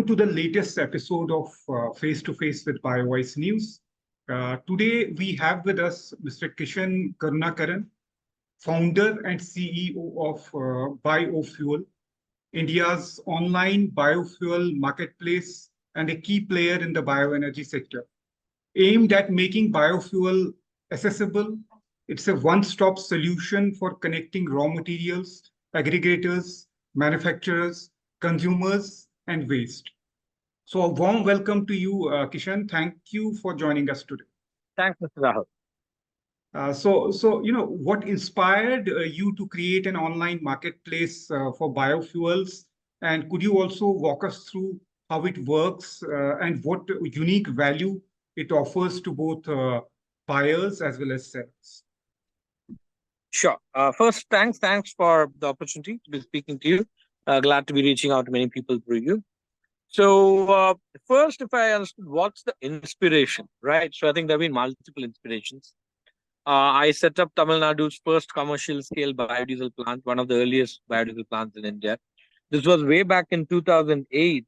to the latest episode of Face to Face with BioVoice News. Today, we have with us Mr. Kishan Karunakaran, founder and CEO of Biofuel, India's online biofuel marketplace and a key player in the bioenergy sector. Aimed at making biofuel accessible, it's a one-stop solution for connecting raw materials, aggregators, manufacturers, consumers, and waste. So a warm welcome to you, Kishan. Thank you for joining us today. Thanks, Mr. Rahul. What inspired you to create an online marketplace for biofuels? And could you also walk us through how it works and what unique value it offers to both buyers as well as sellers? Sure. First, thanks for the opportunity to be speaking to you. Glad to be reaching out to many people through you. So first, if I understood what's the inspiration, right? So I think there have been multiple inspirations. I set up Tamil Nadu's first commercial scale biodiesel plant, one of the earliest biodiesel plants in India. This was way back in 2008.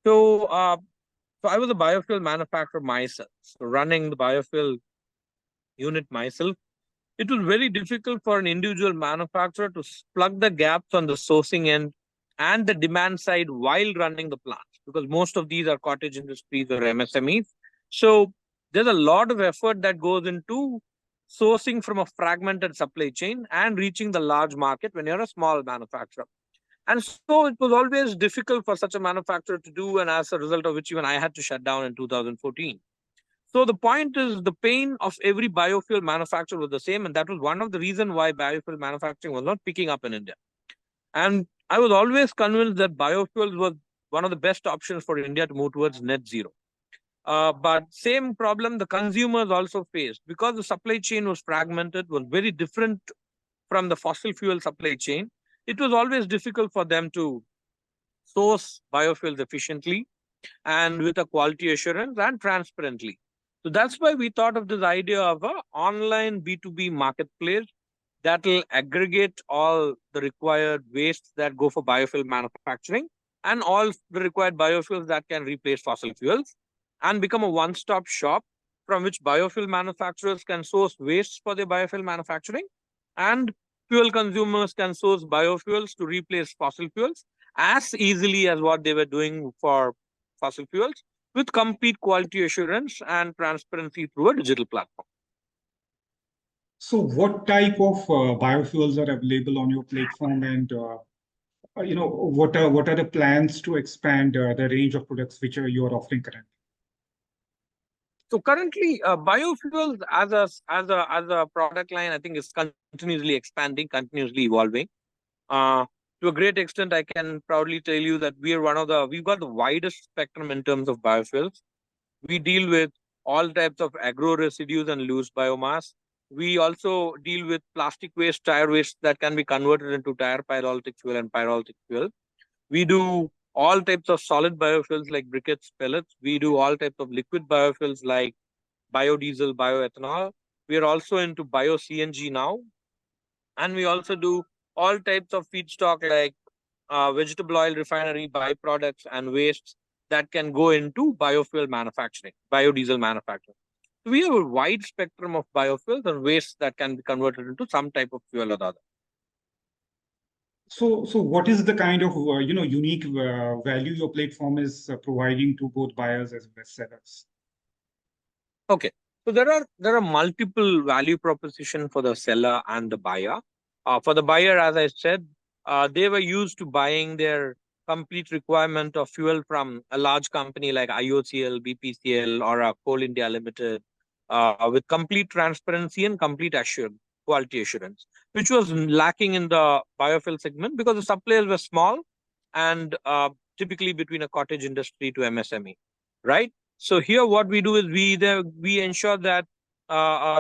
So I was a biofuel manufacturer myself, so running the biofuel unit myself. It was very difficult for an individual manufacturer to plug the gaps on the sourcing end and the demand side while running the plant, because most of these are cottage industries or MSMEs. So there's a lot of effort that goes into sourcing from a fragmented supply chain and reaching the large market when you're a small manufacturer. And so it was always difficult for such a manufacturer to do, and as a result of which even I had to shut down in 2014. So the point is, the pain of every biofuel manufacturer was the same, and that was one of the reasons why biofuel manufacturing was not picking up in India. And I was always convinced that biofuels was one of the best options for India to move towards net zero. But same problem the consumers also faced, because the supply chain was fragmented, was very different from the fossil fuel supply chain. It was always difficult for them to source biofuels efficiently and with a quality assurance and transparently. So that's why we thought of this idea of an online B2B marketplace that will aggregate all the required wastes that go for biofuel manufacturing and all the required biofuels that can replace fossil fuels, and become a one-stop shop from which biofuel manufacturers can source wastes for their biofuel manufacturing, and fuel consumers can source biofuels to replace fossil fuels as easily as what they were doing for fossil fuels, with complete quality assurance and transparency through a digital platform. So what type of biofuels are available on your platform, and what are the plans to expand the range of products which you are offering currently? So currently, biofuels as a product line, I think, is continuously expanding, continuously evolving. To a great extent, I can proudly tell you that we've got the widest spectrum in terms of biofuels. We deal with all types of agro residues and loose biomass. We also deal with plastic waste, tire waste that can be converted into tire pyrolytic fuel and pyrolytic fuel. We do all types of solid biofuels like briquettes, pellets. We do all types of liquid biofuels like biodiesel, bioethanol. We are also into bio-CNG now. And we also do all types of feedstock like vegetable oil refinery byproducts and wastes that can go into biofuel manufacturing, biodiesel manufacturing. So we have a wide spectrum of biofuels and wastes that can be converted into some type of fuel or other. So what is the kind of unique value your platform is providing to both buyers as well as sellers? Okay, so there are multiple value proposition for the seller and the buyer. For the buyer, as I said, they were used to buying their complete requirement of fuel from a large company like IOCL, BPCL, or a Coal India Limited, with complete transparency and complete quality assurance, which was lacking in the biofuel segment because the suppliers were small and typically between a cottage industry to MSME, right? So here what we do is we ensure that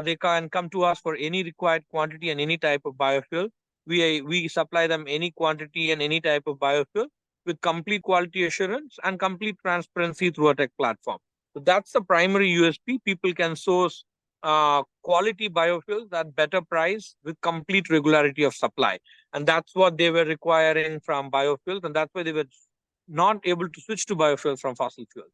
they can come to us for any required quantity and any type of biofuel. We supply them any quantity and any type of biofuel with complete quality assurance and complete transparency through a tech platform. So that's the primary USP. People can source quality biofuels at better price with complete regularity of supply. And that's what they were requiring from biofuels. And that's why they were not able to switch to biofuels from fossil fuels,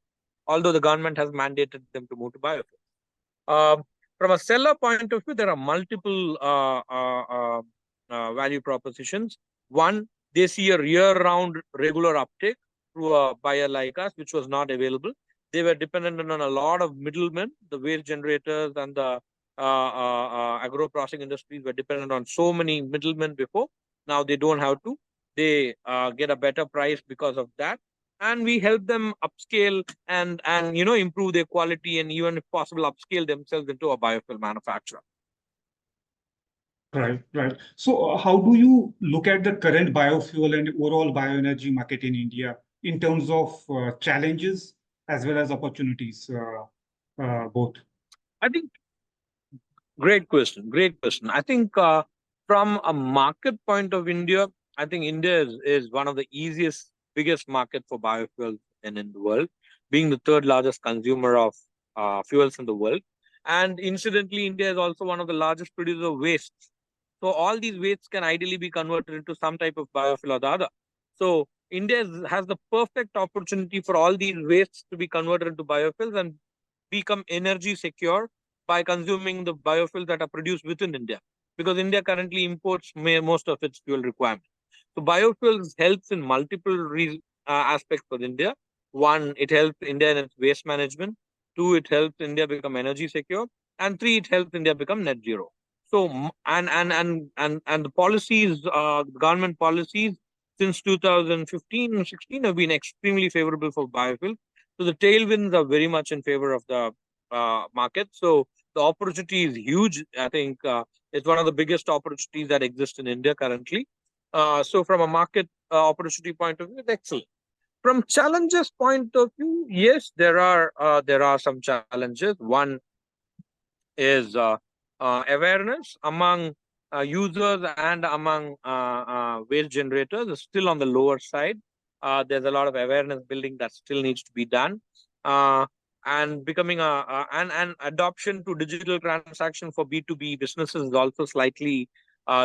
although the government has mandated them to move to biofuels. From a seller point of view, there are multiple value propositions. One, they see a year-round regular uptake through a buyer like us, which was not available. They were dependent on a lot of middlemen, the waste generators and the agro processing industries were dependent on so many middlemen before. Now they don't have to. They get a better price because of that, and we help them upscale and improve their quality and even if possible upscale themselves into a biofuel manufacturer. Right, right. So, how do you look at the current biofuel and overall bioenergy market in India in terms of challenges as well as opportunities, both? I think great question. Great question. I think from a market point of India, I think India is one of the easiest, biggest market for biofuels in the world, being the third largest consumer of fuels in the world. And incidentally, India is also one of the largest producers of waste. So all these wastes can ideally be converted into some type of biofuel or the other. So India has the perfect opportunity for all these wastes to be converted into biofuels and become energy secure by consuming the biofuels that are produced within India, because India currently imports most of its fuel requirement. So biofuels helps in multiple aspects for India. One, it helps India in its waste management. Two, it helps India become energy secure. And three, it helps India become net zero. So and the policies, government policies since 2015 16 have been extremely favorable for biofuels. So the tailwinds are very much in favor of the market. So the opportunity is huge. I think it's one of the biggest opportunities that exist in India currently. So from a market opportunity point of view, it's excellent. From challenges point of view, yes, there are some challenges. One is awareness among users and among waste generators is still on the lower side. There's a lot of awareness building that still needs to be done. And becoming an adoption to digital transaction for B2B businesses is also slightly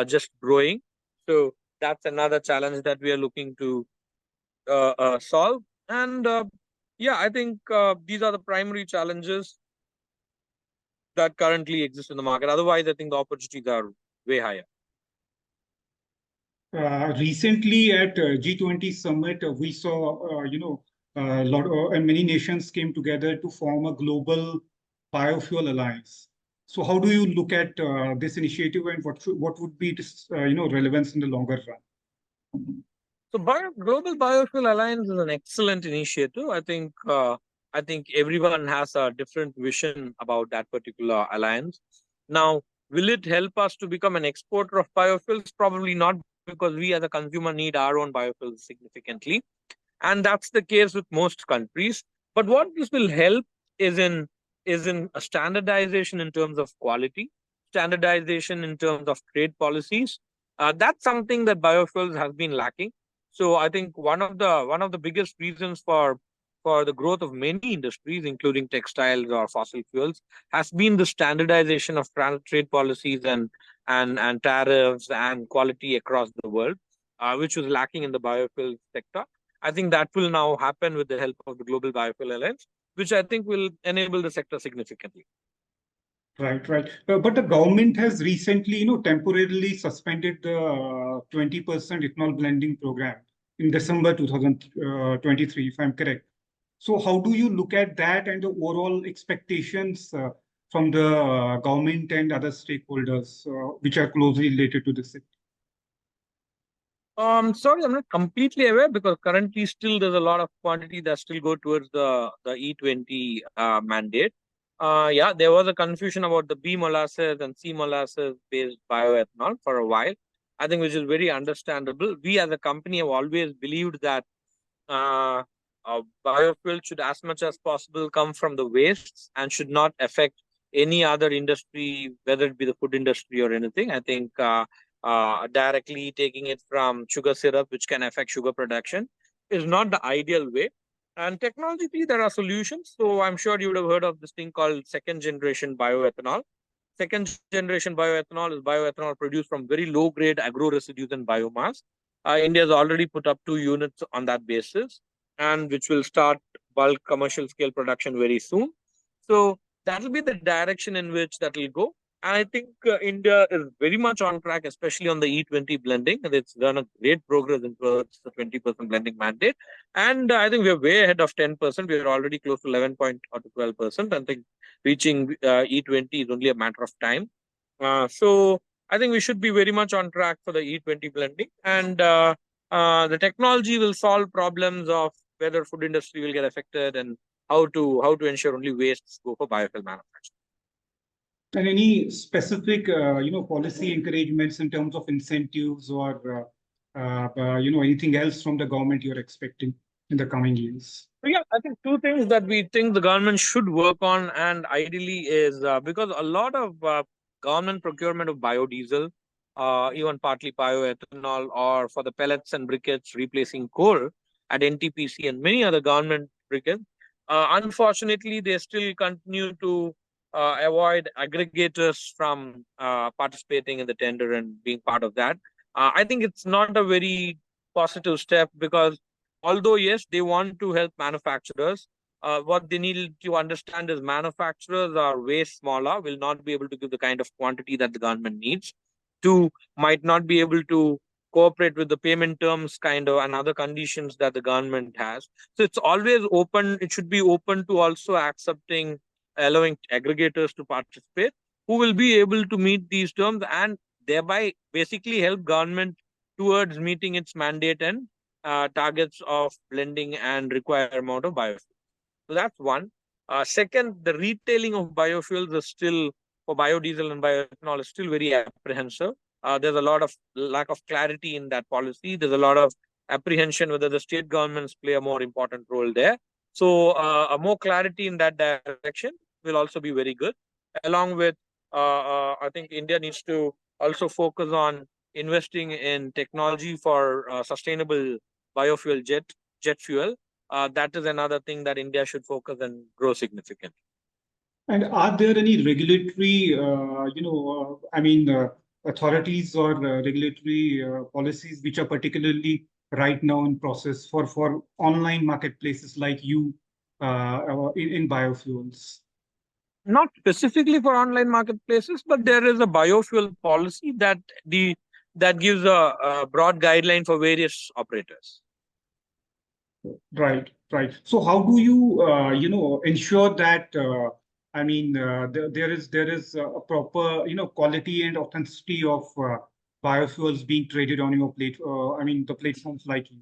just growing. So that's another challenge that we are looking to solve. And yeah, I think these are the primary challenges that currently exist in the market. Otherwise, I think the opportunities are way higher. Recently at G20 summit, we saw, a lot and many nations came together to form a global biofuel alliance. So, how do you look at this initiative, and what would be its, relevance in the longer run? So, Global Biofuel Alliance is an excellent initiative. I think everyone has a different vision about that particular alliance. Now, will it help us to become an exporter of biofuels? Probably not, because we as a consumer need our own biofuels significantly, and that's the case with most countries. But what this will help is in a standardization in terms of quality, standardization in terms of trade policies. That's something that biofuels has been lacking. So I think one of the biggest reasons for the growth of many industries, including textiles or fossil fuels, has been the standardization of trade policies and tariffs and quality across the world, which was lacking in the biofuel sector. I think that will now happen with the help of the Global Biofuel Alliance, which I think will enable the sector significantly. Right, right. But the government has recently, temporarily suspended the 20% ethanol blending program in December 2023, if I'm correct. So, how do you look at that and the overall expectations from the government and other stakeholders which are closely related to this? Sorry, I'm not completely aware because currently still there's a lot of quantity that still go towards the E20 mandate. Yeah, there was a confusion about the B molasses and C molasses based bioethanol for a while. I think which is very understandable. We as a company have always believed that uh, biofuel should as much as possible come from the wastes and should not affect any other industry, whether it be the food industry or anything. I think directly taking it from sugar syrup, which can affect sugar production, is not the ideal way. And technologically, there are solutions. So I'm sure you would have heard of this thing called second generation bioethanol. Second generation bioethanol is bioethanol produced from very low grade agro residues and biomass. India has already put up 2 units on that basis. and which will start bulk commercial scale production very soon. So that will be the direction in which that will go. And I think India is very much on track, especially on the E20 blending. And it's done a great progress in towards the 20% blending mandate. And I think we're way ahead of 10%. We're already close to 11 point or to 12%. I think reaching E20 is only a matter of time. So I think we should be very much on track for the E20 blending. And the technology will solve problems of whether food industry will get affected and how to ensure only wastes go for biofuel manufacturing. And any specific, policy encouragements in terms of incentives or, anything else from the government you're expecting in the coming years? So yeah, I think two things that we think the government should work on, and ideally is because a lot of government procurement of biodiesel, even partly bioethanol, or for the pellets and briquettes replacing coal at NTPC and many other government briquettes, unfortunately, they still continue to avoid aggregators from participating in the tender and being part of that. I think it's not a very positive step because although yes they want to help manufacturers, what they need to understand is manufacturers are way smaller, will not be able to give the kind of quantity that the government needs. Two, might not be able to cooperate with the payment terms kind of and other conditions that the government has. So it's always open, it should be open to also accepting, allowing aggregators to participate who will be able to meet these terms and thereby basically help government towards meeting its mandate and targets of blending and required amount of biofuel. So that's one. Second, the retailing of biofuels is still for biodiesel and bioethanol is still very apprehensive. There's a lot of lack of clarity in that policy. There's a lot of apprehension whether the state governments play a more important role there. So a more clarity in that direction will also be very good. Along with, I think India needs to also focus on investing in technology for sustainable biofuel jet fuel. That is another thing that India should focus and grow significantly. And are there any regulatory, authorities or regulatory policies which are particularly right now in process for online marketplaces like you in biofuels? Not specifically for online marketplaces, but there is a biofuel policy that gives a broad guideline for various operators. Right, right. So how do you, ensure that, there is a proper, quality and authenticity of biofuels being traded on your the platforms like you?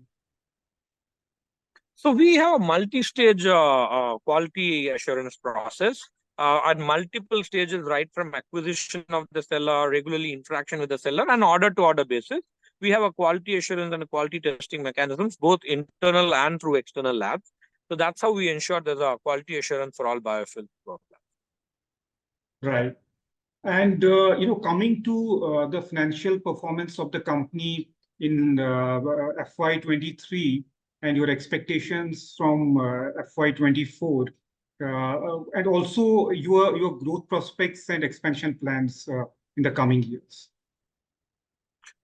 So we have a multi-stage quality assurance process at multiple stages, right from acquisition of the seller, regularly interaction with the seller, and order-to-order basis. We have a quality assurance and a quality testing mechanisms, both internal and through external labs. So that's how we ensure there's a quality assurance for all biofuel programs. Right. And coming to the financial performance of the company in FY23 and your expectations from FY24, and also your growth prospects and expansion plans in the coming years.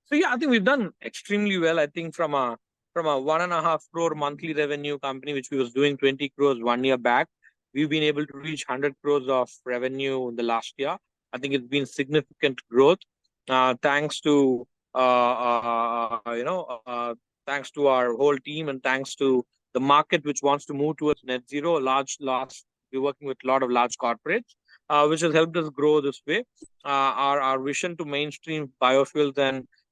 So yeah, I think we've done extremely well. I think from a 1.5 crore monthly revenue company, which we was doing 20 crores 1 year back, we've been able to reach 100 crores of revenue in the last year. I think it's been significant growth, thanks to thanks to our whole team and thanks to the market which wants to move towards net zero. We're working with a lot of large corporates, which has helped us grow this way. Our vision to mainstream biofuels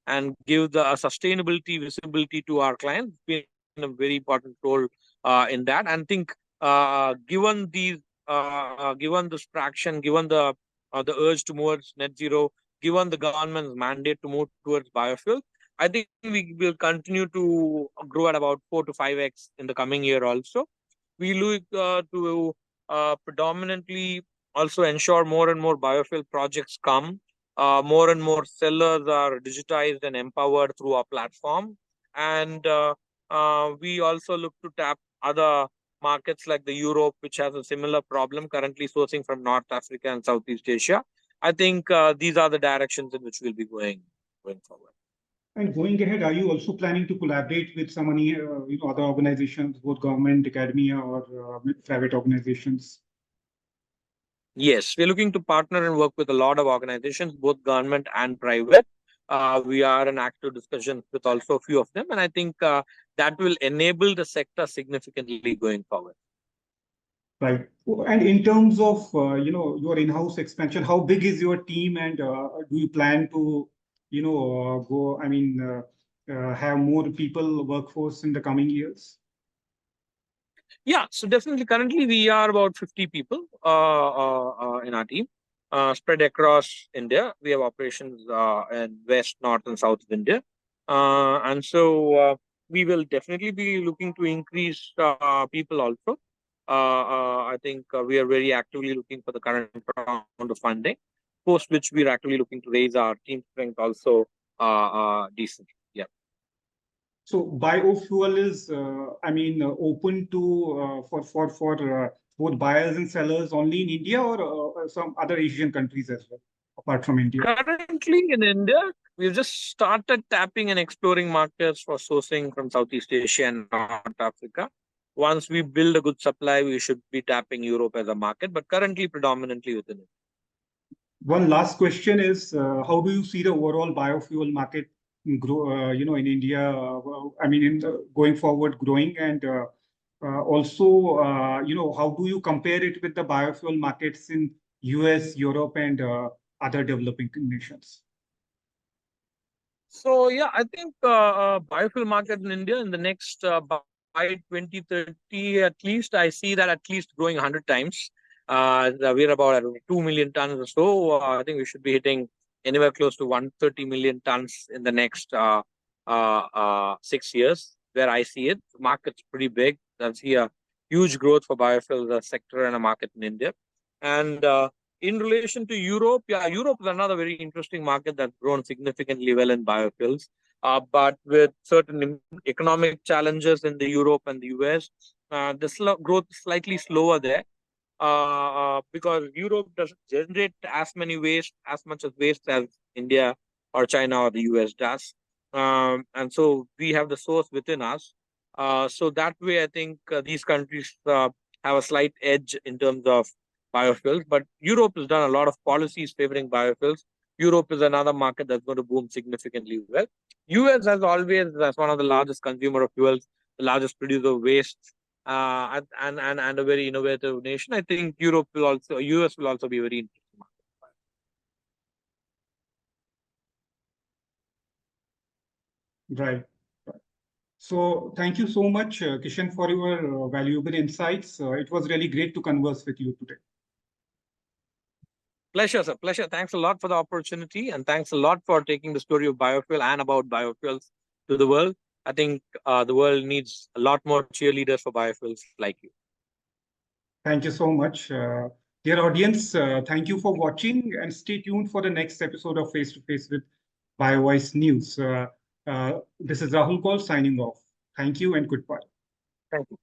and give the sustainability visibility to our clients been a very important role in that. And think given this traction, given the urge to move towards net zero, given the government's mandate to move towards biofuel, I think we will continue to grow at about 4 to 5x in the coming year also. We look to predominantly also ensure more and more biofuel projects come. More and more sellers are digitized and empowered through our platform. And we also look to tap other markets like the Europe, which has a similar problem, currently sourcing from North Africa and Southeast Asia. I think these are the directions in which we'll be going forward. And going ahead, are you also planning to collaborate with some other organizations, both government, academia, or private organizations? Yes, we're looking to partner and work with a lot of organizations, both government and private. We are in active discussions with also a few of them, and I think that will enable the sector significantly going forward. Right. And in terms of your in-house expansion, how big is your team, and do you plan to go? I mean, have more people workforce in the coming years? Yeah, so definitely currently we are about 50 people in our team, spread across India. We have operations in West, North, and South of India. And so we will definitely be looking to increase people also. I think we are very actively looking for the current round of funding, post which we are actively looking to raise our team strength also decently. Yeah. So biofuel is, open to both buyers and sellers only in India, or some other Asian countries as well, apart from India. Currently in India, we've just started tapping and exploring markets for sourcing from Southeast Asia and North Africa. Once we build a good supply, we should be tapping Europe as a market, but currently predominantly within it. One last question is, how do you see the overall biofuel market grow, in India? Going forward, growing, and also, how do you compare it with the biofuel markets in US, Europe, and other developing nations? So yeah, I think biofuel market in India in the next by 2030 at least, I see that at least growing 100 times. We're about 2 million tons or so. I think we should be hitting anywhere close to 130 million tons in the next 6 years. Where I see it, the market's pretty big. I see a huge growth for biofuel sector and a market in India. And in relation to Europe, yeah, Europe is another very interesting market that's grown significantly well in biofuels. But with certain economic challenges in the Europe and the US, the growth is slightly slower there because Europe doesn't generate as much as waste as India or China or the US does. And so we have the source within us. So that way, I think these countries have a slight edge in terms of biofuels. But Europe has done a lot of policies favoring biofuels. Europe is another market that's going to boom significantly well. US, as always, as one of the largest consumer of fuels, the largest producer of waste, and a very innovative nation. I think US will also be very interesting market. Right. So thank you so much, Kishan, for your valuable insights. It was really great to converse with you today. Pleasure, sir. Pleasure. Thanks a lot for the opportunity, and thanks a lot for taking the story of biofuel and about biofuels to the world. I think the world needs a lot more cheerleaders for biofuels like you. Thank you so much. Dear audience, thank you for watching, and stay tuned for the next episode of Face to Face with BioVoice News. This is Rahul Koul signing off. Thank you and goodbye. Thank you.